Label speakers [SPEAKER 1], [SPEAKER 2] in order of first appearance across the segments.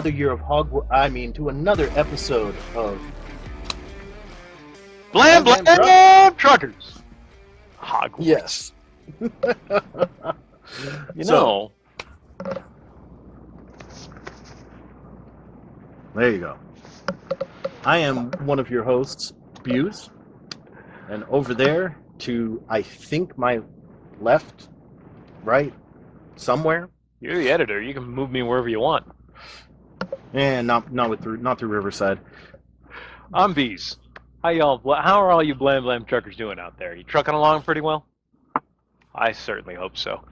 [SPEAKER 1] another year of to another episode of
[SPEAKER 2] Blam
[SPEAKER 1] Blam
[SPEAKER 2] Blam Truckers. Hogwarts.
[SPEAKER 1] Yes.
[SPEAKER 2] So,
[SPEAKER 1] there you go. I am one of your hosts, Buse, and over there to, I think, my left, right, somewhere.
[SPEAKER 2] You're the editor. You can move me wherever you want.
[SPEAKER 1] And not through Riverside.
[SPEAKER 2] I'm Bees. How are all you Blam Blam Truckers doing out there? You trucking along pretty well? I certainly hope so.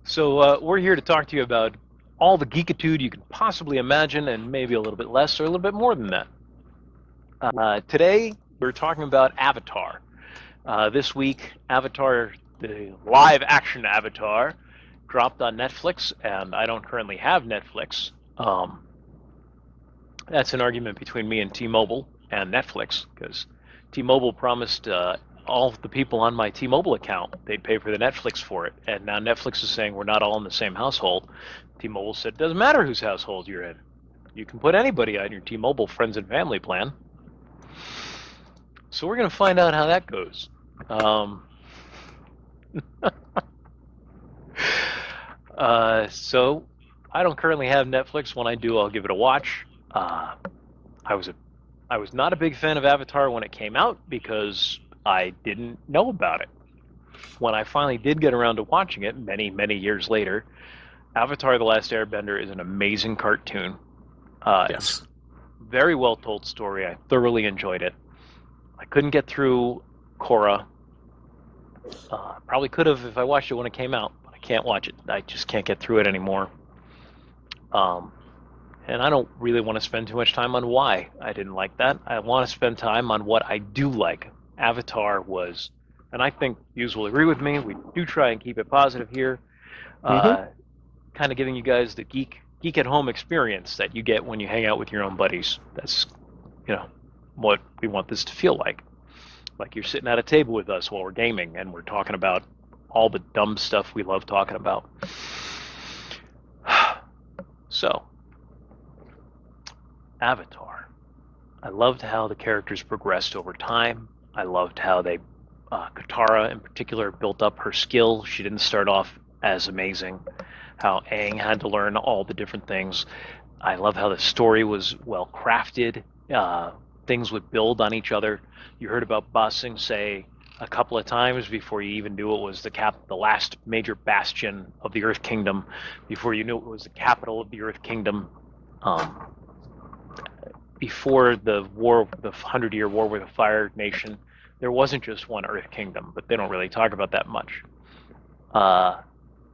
[SPEAKER 2] So we're here to talk to you about all the geekitude you can possibly imagine, and maybe a little bit less or a little bit more than that. Today, we're talking about Avatar. This week, Avatar, the live-action Avatar, dropped on Netflix, and I don't currently have Netflix. That's an argument between me and T-Mobile and Netflix, because T-Mobile promised all of the people on my T-Mobile account they'd pay for the Netflix for it, and now Netflix is saying we're not all in the same household. T-Mobile said it doesn't matter whose household you're in. You can put anybody on your T-Mobile friends and family plan. So we're going to find out how that goes. So I don't currently have Netflix. When I do, I'll give it a watch. I was not a big fan of Avatar when it came out because I didn't know about it. When I finally did get around to watching it, many, many years later, Avatar: The Last Airbender is an amazing cartoon.
[SPEAKER 1] Yes.
[SPEAKER 2] It's a very well told story. I thoroughly enjoyed it. I couldn't get through Korra. Probably could have if I watched it when it came out, but I can't watch it. I just can't get through it anymore. And I don't really want to spend too much time on why I didn't like that. I want to spend time on what I do like. Avatar was, and I think you will agree with me, we do try and keep it positive here. Kind of giving you guys the geek at home experience that you get when you hang out with your own buddies. That's, what we want this to feel like. Like you're sitting at a table with us while we're gaming and we're talking about all the dumb stuff we love talking about. So, Avatar. I loved how the characters progressed over time. I loved how they, Katara in particular, built up her skill. She didn't start off as amazing. How Aang had to learn all the different things. I love how the story was well crafted. Things would build on each other. You heard about Ba Sing Se a couple of times before you even knew it was the last major bastion of the Earth Kingdom, before you knew it was the capital of the Earth Kingdom. Before the 100-year war with the Fire Nation, there wasn't just one Earth Kingdom, but they don't really talk about that much.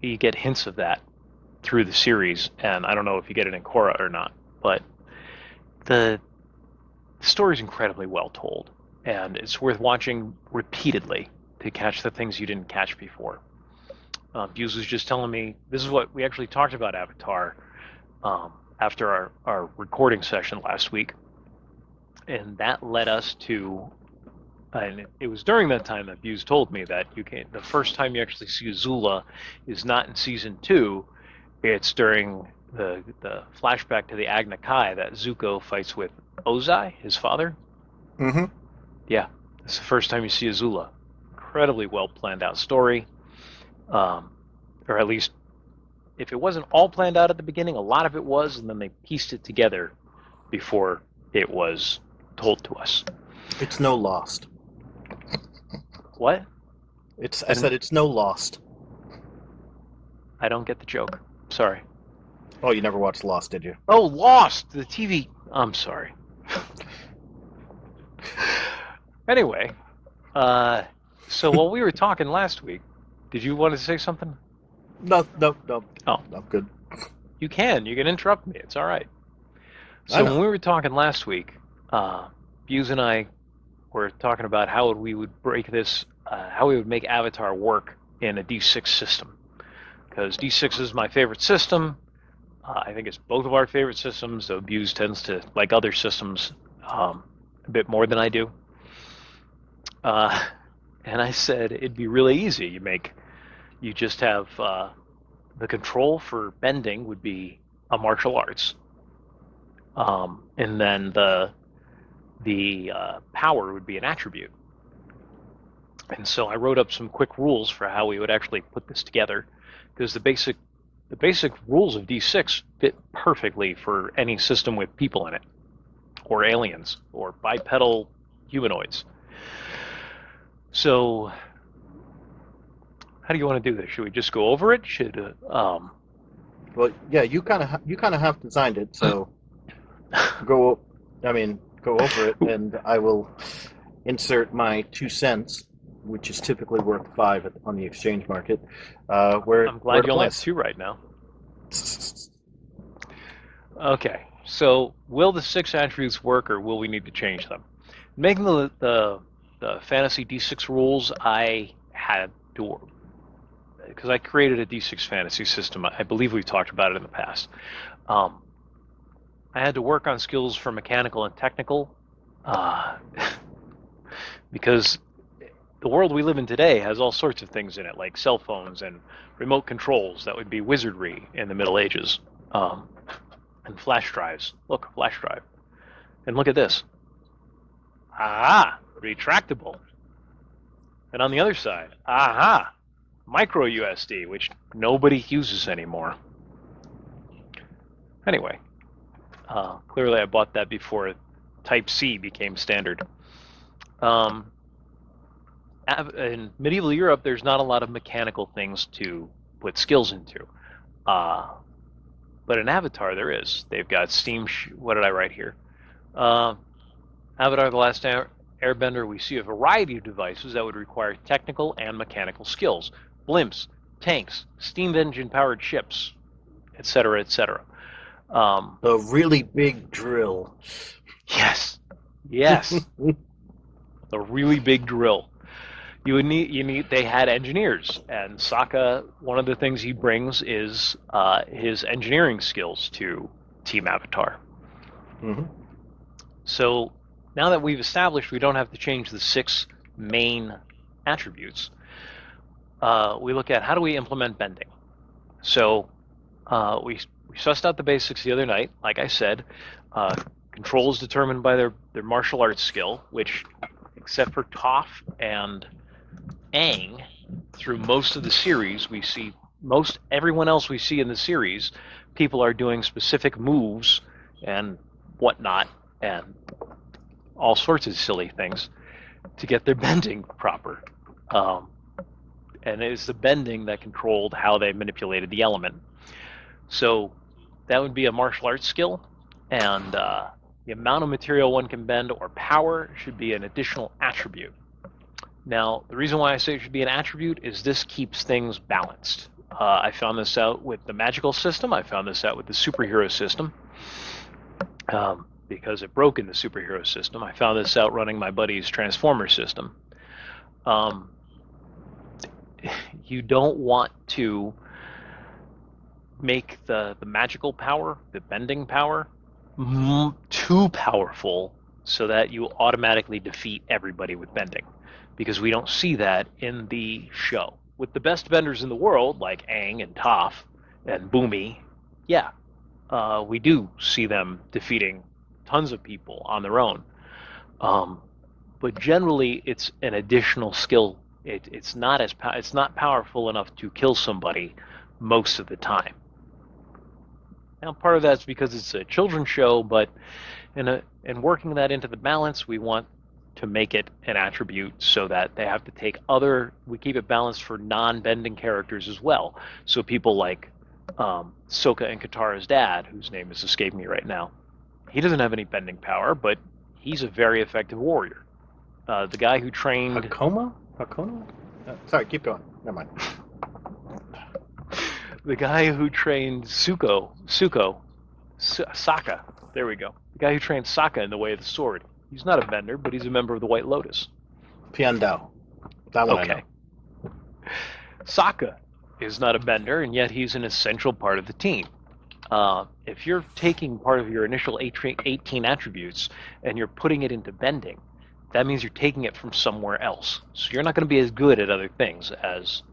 [SPEAKER 2] You get hints of that through the series, and I don't know if you get it in Korra or not, but the story's incredibly well told, and it's worth watching repeatedly to catch the things you didn't catch before. Buse was just telling me, this is what we actually talked about Avatar after our recording session last week, and that led us to, and it was during that time that Buse told me that the first time you actually see Azula is not in season 2, it's during the flashback to the Agna Kai that Zuko fights with Ozai, his father.
[SPEAKER 1] Mm-hmm.
[SPEAKER 2] Yeah, it's the first time you see Azula. Incredibly well planned out story, or at least if it wasn't all planned out at the beginning, a lot of it was, and then they pieced it together before it was told to us.
[SPEAKER 1] It's no Lost.
[SPEAKER 2] What?
[SPEAKER 1] I said it's no Lost.
[SPEAKER 2] I don't get the joke. Sorry.
[SPEAKER 1] Oh, you never watched Lost, did you?
[SPEAKER 2] Oh, Lost! The TV. I'm sorry. Anyway, so while we were talking last week, did you want to say something?
[SPEAKER 1] No.
[SPEAKER 2] Oh.
[SPEAKER 1] I'm good.
[SPEAKER 2] You can interrupt me. It's all right. So when we were talking last week, Buse and I were talking about how we would break this, how we would make Avatar work in a D6 system. Because D6 is my favorite system. I think it's both of our favorite systems, though Buse tends to like other systems a bit more than I do. And I said it'd be really easy. You just have the control for bending would be a martial arts. and then the power would be an attribute. And so I wrote up some quick rules for how we would actually put this together, because the basic rules of D6 fit perfectly for any system with people in it, or aliens, or bipedal humanoids. So, how do you want to do this? Should we just go over it?
[SPEAKER 1] Well, yeah, you kind of have designed it, so go. I mean, go over it, and I will insert my 2 cents, which is typically worth 5 on the exchange market. Where
[SPEAKER 2] I'm glad
[SPEAKER 1] it
[SPEAKER 2] you only have
[SPEAKER 1] applies.
[SPEAKER 2] 2 right now. Okay, so will the 6 attributes work, or will we need to change them? Making the fantasy D6 rules, I had to, because I created a D6 fantasy system. I believe we've talked about it in the past. I had to work on skills for mechanical and technical, because the world we live in today has all sorts of things in it, like cell phones and remote controls. That would be wizardry in the Middle Ages. And flash drives. Look, flash drive. And look at this. Retractable. And on the other side, micro USD, which nobody uses anymore. Anyway, clearly I bought that before Type C became standard. In medieval Europe, there's not a lot of mechanical things to put skills into. But in Avatar, there is. They've got steam. What did I write here? Avatar: The Last Airbender. We see a variety of devices that would require technical and mechanical skills: blimps, tanks, steam engine-powered ships, etc., etc.
[SPEAKER 1] A really big drill.
[SPEAKER 2] Yes, a really big drill. You need. They had engineers, and Sokka. One of the things he brings is his engineering skills to Team Avatar.
[SPEAKER 1] Mm-hmm.
[SPEAKER 2] So now that we've established we don't have to change the 6 main attributes, we look at how do we implement bending. So we sussed out the basics the other night. Like I said, control is determined by their martial arts skill, which, except for Toph and Aang, through most of the series, we see everyone else we see in the series, people are doing specific moves and whatnot, and all sorts of silly things to get their bending proper. And it's the bending that controlled how they manipulated the element. So that would be a martial arts skill, and the amount of material one can bend or power should be an additional attribute. Now, the reason why I say it should be an attribute is this keeps things balanced. I found this out with the magical system. I found this out with the superhero system, because it broke in the superhero system. I found this out running my buddy's Transformer system. You don't want to make the magical power, the bending power, too powerful so that you automatically defeat everybody with bending, because we don't see that in the show. With the best benders in the world, like Aang and Toph and Boomy, yeah, we do see them defeating tons of people on their own. But generally, it's an additional skill. It's not powerful enough to kill somebody most of the time. Now, part of that's because it's a children's show, but in working that into the balance, we want to make it an attribute so that they have to take we keep it balanced for non-bending characters as well. So people like Sokka and Katara's dad, whose name is escaping me right now, he doesn't have any bending power, but he's a very effective warrior. The guy who trained
[SPEAKER 1] Hakona? Sorry, keep going. Never mind.
[SPEAKER 2] The guy who trained Sokka. There we go. The guy who trained Sokka in the way of the sword. He's not a bender, but he's a member of the White Lotus.
[SPEAKER 1] Piandao. That one I know.
[SPEAKER 2] Sokka is not a bender, and yet he's an essential part of the team. If you're taking part of your initial 18 attributes and you're putting it into bending, that means you're taking it from somewhere else. So you're not going to be as good at other things as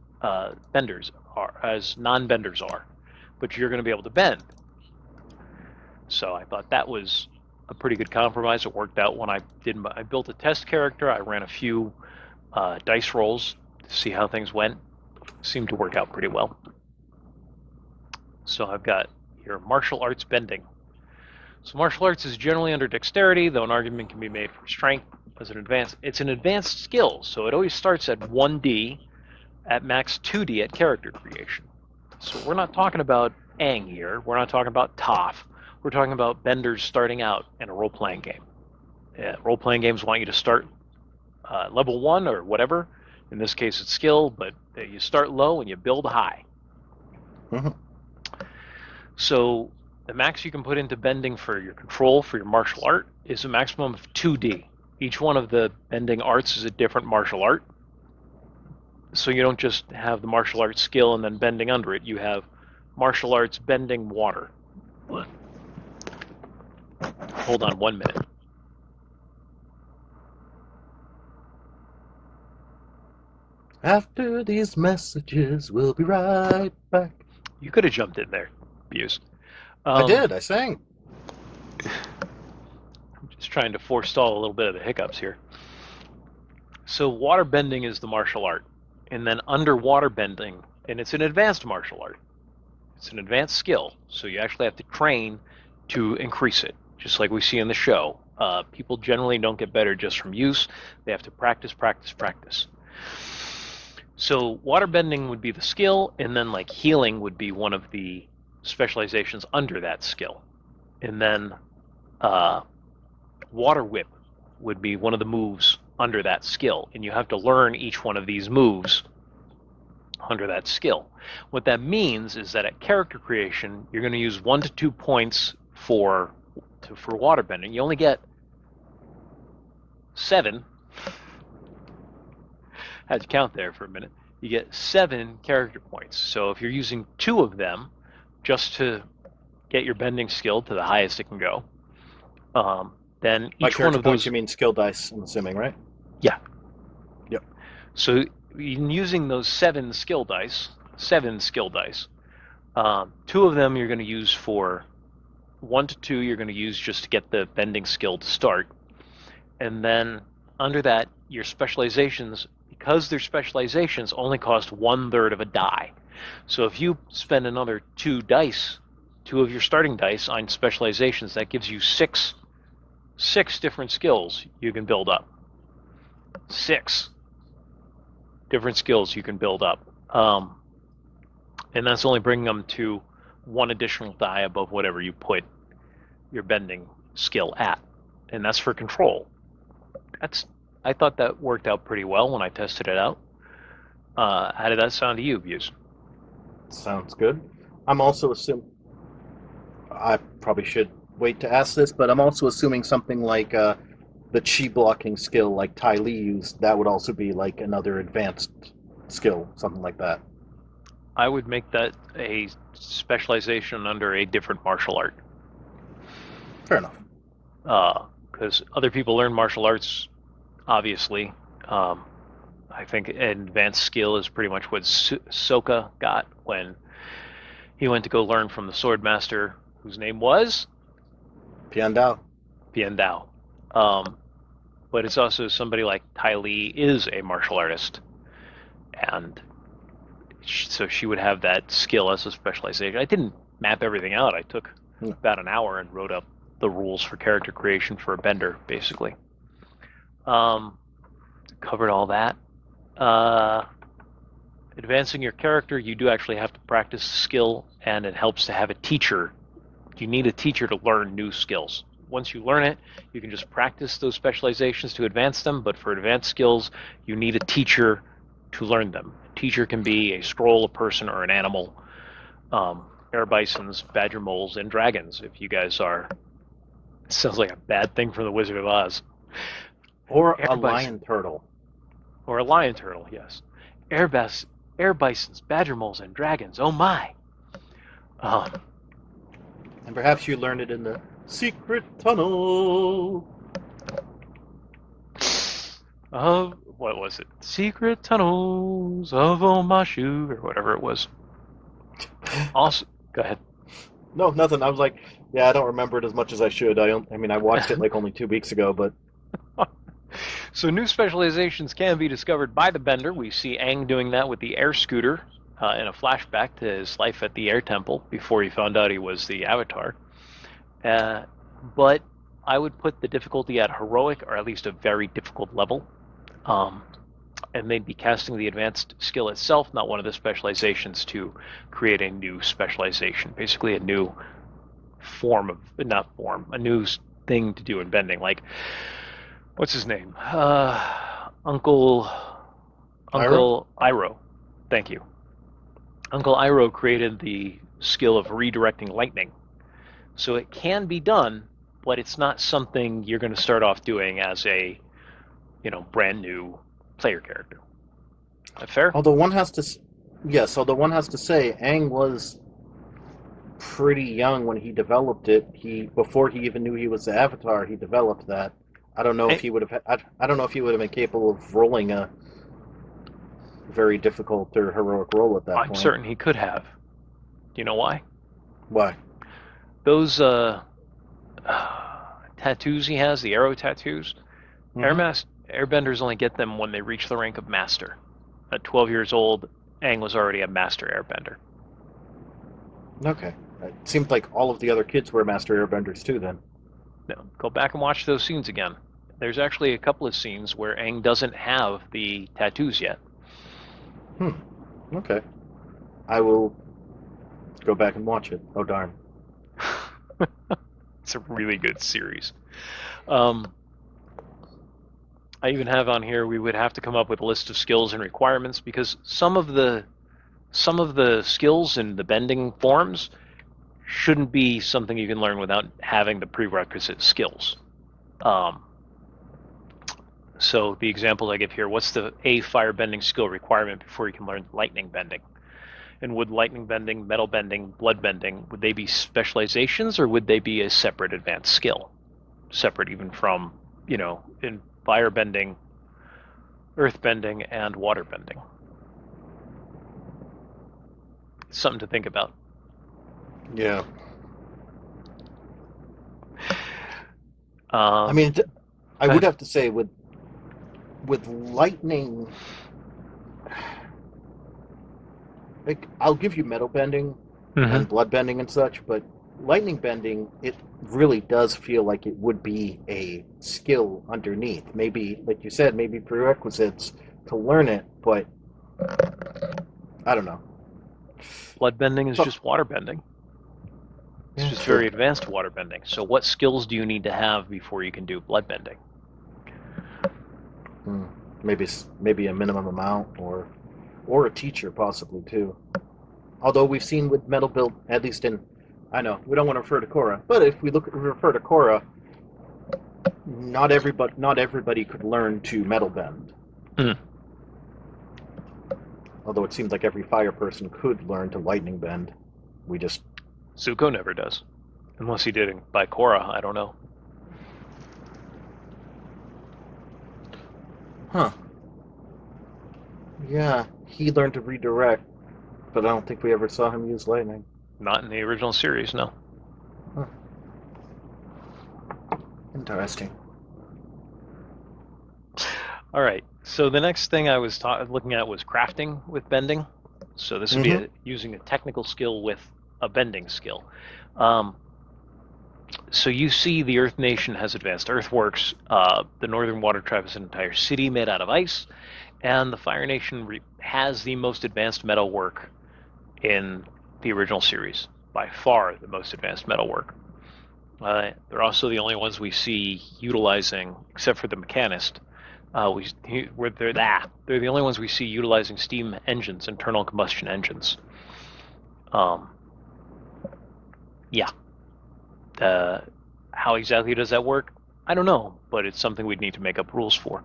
[SPEAKER 2] benders are, as non-benders are, but you're going to be able to bend. So I thought that was a pretty good compromise. It worked out when I built a test character. I ran a few dice rolls to see how things went. Seemed to work out pretty well. So I've got here martial arts bending. So martial arts is generally under dexterity, though an argument can be made for strength as an advanced. It's an advanced skill, so it always starts at 1d, at max 2d at character creation. So we're not talking about Aang here. We're not talking about Toph. We're talking about benders starting out in a role-playing game. Role-playing games want you to start level 1 or whatever. In this case, it's skill, but you start low and you build high.
[SPEAKER 1] Mm-hmm.
[SPEAKER 2] So the max you can put into bending for your control, for your martial art, is a maximum of 2d. Each one of the bending arts is a different martial art. So you don't just have the martial arts skill and then bending under it. You have martial arts bending water. Hold on 1 minute.
[SPEAKER 1] After these messages, we'll be right back.
[SPEAKER 2] You could have jumped in there, Buse.
[SPEAKER 1] I did. I sang.
[SPEAKER 2] I'm just trying to forestall a little bit of the hiccups here. So water bending is the martial art. And then underwater bending, and it's an advanced martial art. It's an advanced skill, so you actually have to train to increase it, just like we see in the show. People generally don't get better just from use. They have to practice, practice, practice. So water bending would be the skill, and then like healing would be one of the specializations under that skill. And then water whip would be one of the moves under that skill, and you have to learn each one of these moves under that skill. What that means is that at character creation, you're going to use 1 to 2 points for waterbending. You only get 7. Had to count there for a minute. You get 7 character points. So if you're using 2 of them just to get your bending skill to the highest it can go, then
[SPEAKER 1] By
[SPEAKER 2] each
[SPEAKER 1] character
[SPEAKER 2] one of
[SPEAKER 1] points,
[SPEAKER 2] those.
[SPEAKER 1] you mean skill dice, I'm assuming, right?
[SPEAKER 2] Yeah.
[SPEAKER 1] Yep.
[SPEAKER 2] So in using those 7 skill dice, 2 of them you're going to use for 1 to 2 you're going to use just to get the bending skill to start. And then under that, your specializations, because they're specializations, only cost 1/3 of a die. So if you spend another 2 dice, 2 of your starting dice on specializations, that gives you 6 different skills you can build up. 6 different skills you can build up. And that's only bringing them to 1 additional die above whatever you put your bending skill at. And that's for control. I thought that worked out pretty well when I tested it out. How did that sound to you, Buse?
[SPEAKER 1] Sounds good. I'm also assuming... I probably should wait to ask this, but I'm also assuming something like the chi blocking skill like Ty Lee used, that would also be like another advanced skill, something like that.
[SPEAKER 2] I would make that a specialization under a different martial art.
[SPEAKER 1] Fair enough.
[SPEAKER 2] Because other people learn martial arts, obviously. I think an advanced skill is pretty much what Sokka got when he went to go learn from the sword master, whose name was
[SPEAKER 1] Piandao.
[SPEAKER 2] Piandao. But it's also somebody like Ty Lee is a martial artist, and so she would have that skill as a specialization. I didn't map everything out. I took about an hour and wrote up the rules for character creation for a bender, basically. Covered all that. Advancing your character, you do actually have to practice the skill, and it helps to have a teacher. You need a teacher to learn new skills. Once you learn it, you can just practice those specializations to advance them, but for advanced skills, you need a teacher to learn them. A teacher can be a scroll, a person, or an animal. Air bisons, badger moles, and dragons, if you guys are... It sounds like a bad thing from the Wizard of Oz.
[SPEAKER 1] Or a lion turtle.
[SPEAKER 2] Or a lion turtle, yes. Air bisons, badger moles, and dragons. Oh my!
[SPEAKER 1] And perhaps you learned it in the secret tunnel.
[SPEAKER 2] What was it? Secret tunnels of Omashu, or whatever it was. Also, go ahead.
[SPEAKER 1] No, nothing. I was like, Yeah, I don't remember it as much as I should. I mean, I watched it like only 2 weeks ago, but
[SPEAKER 2] So new specializations can be discovered by the Bender. We see Aang doing that with the air scooter in a flashback to his life at the Air Temple before he found out he was the Avatar. But I would put the difficulty at heroic, or at least a very difficult level. And they'd be casting the advanced skill itself, not one of the specializations, to create a new specialization. Basically, a new form of, not form, a new thing to do in bending. Like, what's his name? Uncle
[SPEAKER 1] Ira?
[SPEAKER 2] Iroh. Thank you. Uncle Iroh created the skill of redirecting lightning. So it can be done, but it's not something you're going to start off doing as a, brand new player character. Fair?
[SPEAKER 1] Although one has to, yes, although one has to say, Aang was pretty young when he developed it. Before he even knew he was the Avatar, he developed that. I don't know if he would have. I don't know if he would have been capable of rolling a very difficult or heroic roll at that
[SPEAKER 2] I'm
[SPEAKER 1] point.
[SPEAKER 2] certain he could have. Do you know why?
[SPEAKER 1] Why?
[SPEAKER 2] Those tattoos he has, the arrow tattoos, airbenders only get them when they reach the rank of master. At 12 years old, Aang was already a master airbender.
[SPEAKER 1] Okay. It seemed like all of the other kids were master airbenders too. Then.
[SPEAKER 2] No, go back and watch those scenes again. There's actually a couple of scenes where Aang doesn't have the tattoos yet.
[SPEAKER 1] Okay. I will go back and watch it. Oh darn.
[SPEAKER 2] It's a really good series. I even have on here, we would have to come up with a list of skills and requirements, because some of the skills in the bending forms shouldn't be something you can learn without having the prerequisite skills. So the examples I give here, what's the fire bending skill requirement before you can learn lightning bending? And would lightning bending, metal bending, blood bending, would they be specializations, or would they be a separate advanced skill? Separate even from, in fire bending, earth bending, and water bending. It's something to think about.
[SPEAKER 1] Yeah. I mean, I would have to say with lightning, like, I'll give you metal bending and blood bending and such, but lightning bending, it really does feel like it would be a skill underneath. Maybe, like you said, maybe prerequisites to learn it, but I don't know.
[SPEAKER 2] Blood bending is just water bending. It's just very advanced water bending. So what skills do you need to have before you can do blood bending?
[SPEAKER 1] Maybe a minimum amount, or a teacher possibly too. Although we've seen with metal build, at least in, I know we don't want to refer to Korra, but if we refer to Korra, not everybody could learn to metal bend. Although it seems like every fire person could learn to lightning bend.
[SPEAKER 2] Zuko never does, unless he did it by Korra. I don't know.
[SPEAKER 1] Huh. Yeah, he learned to redirect, but I don't think we ever saw him use lightning.
[SPEAKER 2] Not in the original series, no.
[SPEAKER 1] Huh. Interesting.
[SPEAKER 2] All right. So the next thing I was looking at was crafting with bending. So this would be using a technical skill with a bending skill. So you see the Earth Nation has advanced earthworks. The Northern Water Tribe is an entire city made out of ice. And the Fire Nation has the most advanced metalwork in the original series. By far the most advanced metalwork. They're also the only ones we see utilizing, except for the Mechanist. They're the only ones we see utilizing steam engines, internal combustion engines. Yeah. How exactly does that work? I don't know, but it's something we'd need to make up rules for.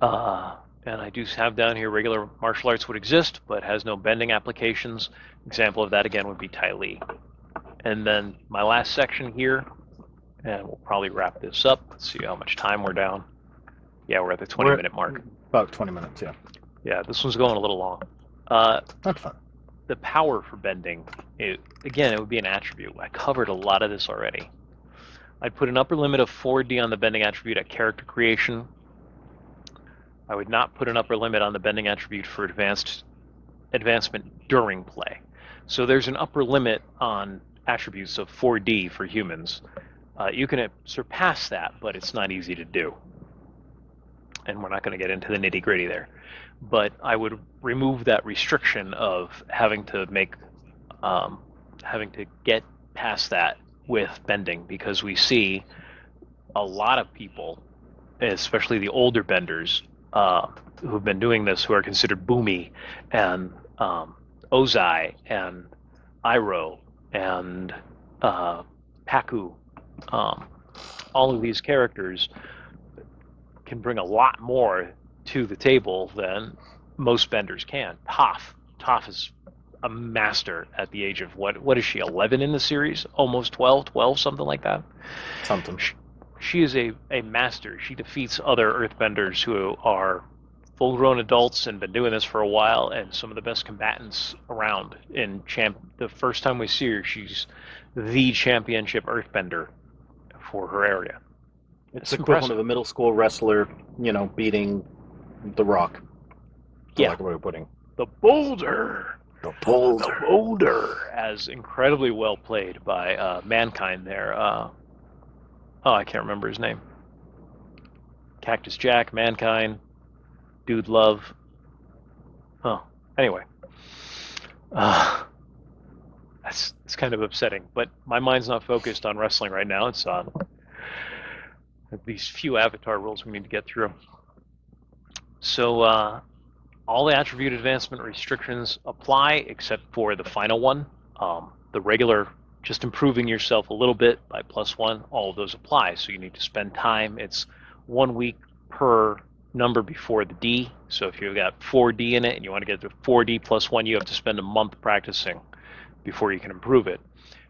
[SPEAKER 2] And I do have down here regular martial arts would exist, but has no bending applications. Example of that again would be Tai Li. And then my last section here, and we'll probably wrap this up. Let's see how much time we're down. Yeah, we're at the 20-minute mark.
[SPEAKER 1] About 20 minutes, yeah.
[SPEAKER 2] Yeah, this one's going a little long.
[SPEAKER 1] That's fine.
[SPEAKER 2] the power for bending, again, it would be an attribute. I covered a lot of this already. I'd put an upper limit of 4D on the bending attribute at character creation. I would not put an upper limit on the bending attribute for advancement during play. So there's an upper limit on attributes of 4D for humans. You can surpass that, but it's not easy to do. And we're not going to get into the nitty-gritty there. But I would remove that restriction of having to get past that with bending, because we see a lot of people, especially the older benders, who've been doing this, who are considered Boomy and Ozai and Iroh and Paku. All of these characters can bring a lot more to the table than most benders can. Toph is a master at the age of, what is she, 11 in the series? Almost 12, something like that.
[SPEAKER 1] Something.
[SPEAKER 2] She is a master. She defeats other earthbenders who are full-grown adults and been doing this for a while, and some of the best combatants around. The first time we see her, she's the championship earthbender for her area.
[SPEAKER 1] It's equivalent of a middle school wrestler, beating The Rock.
[SPEAKER 2] Yeah.
[SPEAKER 1] Like what we're putting.
[SPEAKER 2] The Boulder.
[SPEAKER 1] The Boulder.
[SPEAKER 2] The Boulder, as incredibly well played by Mankind there. I can't remember his name. Cactus Jack, Mankind, Dude Love. Oh, anyway. It's kind of upsetting, but my mind's not focused on wrestling right now. It's on these few avatar rules we need to get through. So all the attribute advancement restrictions apply except for the final one. The regular, just improving yourself a little bit by +1, all of those apply. So you need to spend time. It's 1 week per number before the D. So if you've got 4D in it and you want to get to 4D +1, you have to spend a month practicing before you can improve it.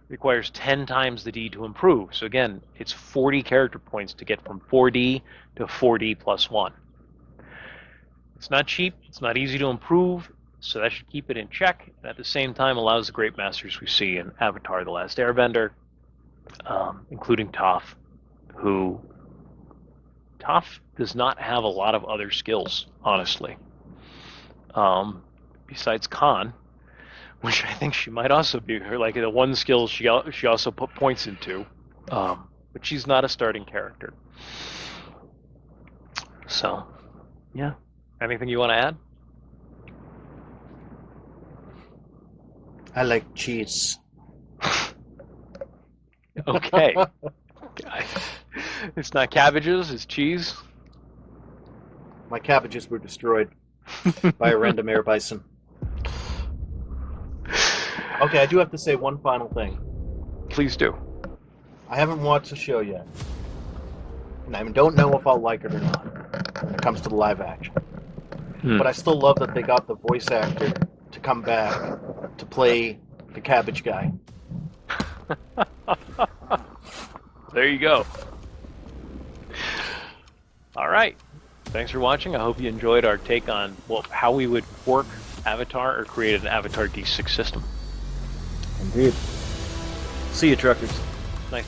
[SPEAKER 2] Requires 10 times the D to improve. So again, it's 40 character points to get from 4D to 4D +1. It's not cheap, it's not easy to improve, so that should keep it in check, and at the same time allows the great masters we see in Avatar: The Last Airbender, including Toph, who Toph does not have a lot of other skills, honestly. Besides Khan, which I think she might also be her, like the one skill she also put points into, but she's not a starting character. So, yeah. Anything you want to add?
[SPEAKER 1] I like cheese.
[SPEAKER 2] Okay. It's not cabbages, it's cheese.
[SPEAKER 1] My cabbages were destroyed by a random air bison. Okay, I do have to say one final thing.
[SPEAKER 2] Please do.
[SPEAKER 1] I haven't watched the show yet, and I don't know if I'll like it or not when it comes to the live action. But I still love that they got the voice actor to come back to play the cabbage guy.
[SPEAKER 2] There you go. All right. Thanks for watching. I hope you enjoyed our take on how we would work Avatar or create an Avatar D6 system.
[SPEAKER 1] Indeed. See you, truckers.
[SPEAKER 2] Nice.